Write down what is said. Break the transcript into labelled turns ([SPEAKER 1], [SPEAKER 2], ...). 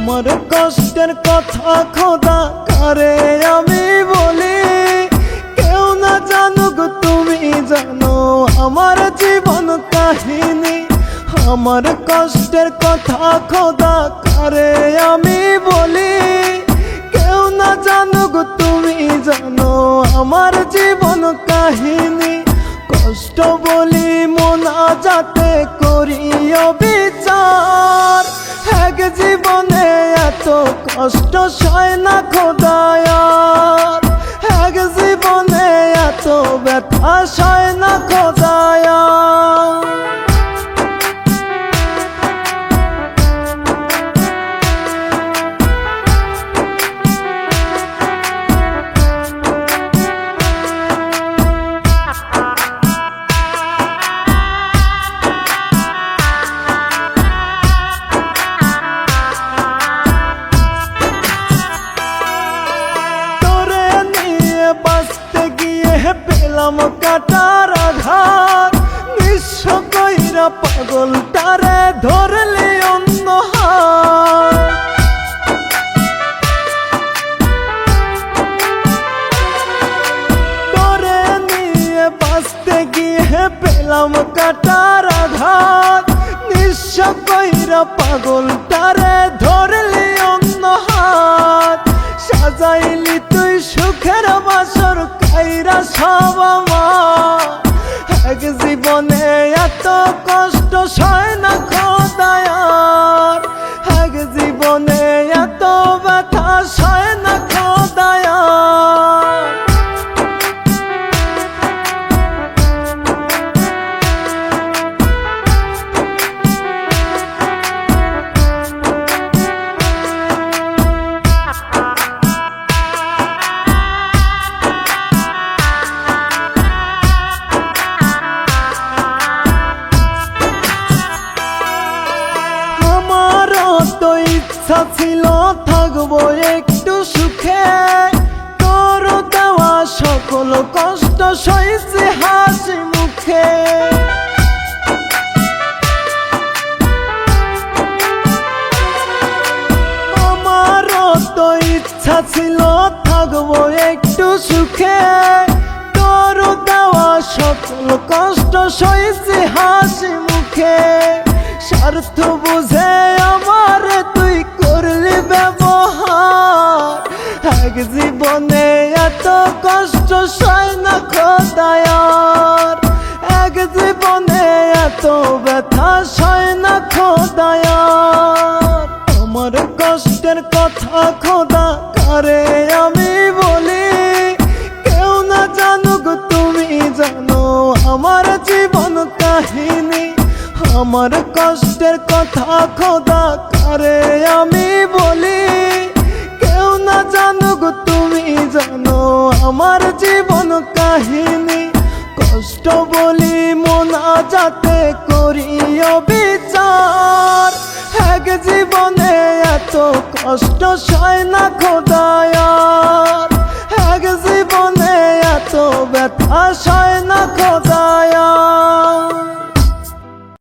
[SPEAKER 1] আমার কষ্টের কথা খোদা কারে আমি বলি, কেউ না জানুক তুমি জানো আমার জীবন কাহিনী। আমার কষ্টের কথা খোদা কারে আমি বলি, কেউ না জানুক তুমি জানো আমার জীবন কাহিনী। কষ্ট বলি মোনাজাতে করিও বিচার, এক জীবনে এত কষ্ট সয় না খোদায়ার, এক জীবনে এত ব্যথা সয় না খোদায়ার। পেলাম কাটার আঘাত, নিঃস্ব কইরা পাগলটারে ধরলি অন্য হাত। তোরে নিয়ে বাঁচতে গিয়ে পেলাম কাটার আঘাত, নিঃস্ব কইরা পাগলটারে ধরলি অন্য হাত। সাজাইলি তুই সুখের বাসর কাইরা সব আমার, এক জীবনে এত কষ্ট সয় না খোদায়ার, এক জীবনে এত ব্যথা সয় না খোদায়ার। ইচ্ছা ছিল থাকবো একটু সুখে, তোর দেওয়া সকল কষ্ট সইছি হাসি মুখে। আমারও তো ইচ্ছা ছিল থাকবো একটু সুখে, তোর দেওয়া সকল কষ্ট সইছি হাসি মুখে। স্বার্থ বুঝে আমার তুই করলি ব্যবহার, এক জীবনে এত কষ্ট সয় না খোদায়ার, এক জীবনে এত ব্যথা সয় না খোদায়ার। আমার কষ্টের কথা খোদা কারে আমি বলি, কেউ না জানুক তুমি জানো আমার জীবন কাহিনী। আমার কষ্টের কথা খোদা কারে আমি বলি, কেউ না জানুক তুমি জানো আমার জীবন কাহিনী। কষ্ট বলি মোনাজাতে করিও বিচার, এক জীবনে এত কষ্ট সয় না খোদায়ার, এক জীবনে এত ব্যথা সয় না খোদায়ার।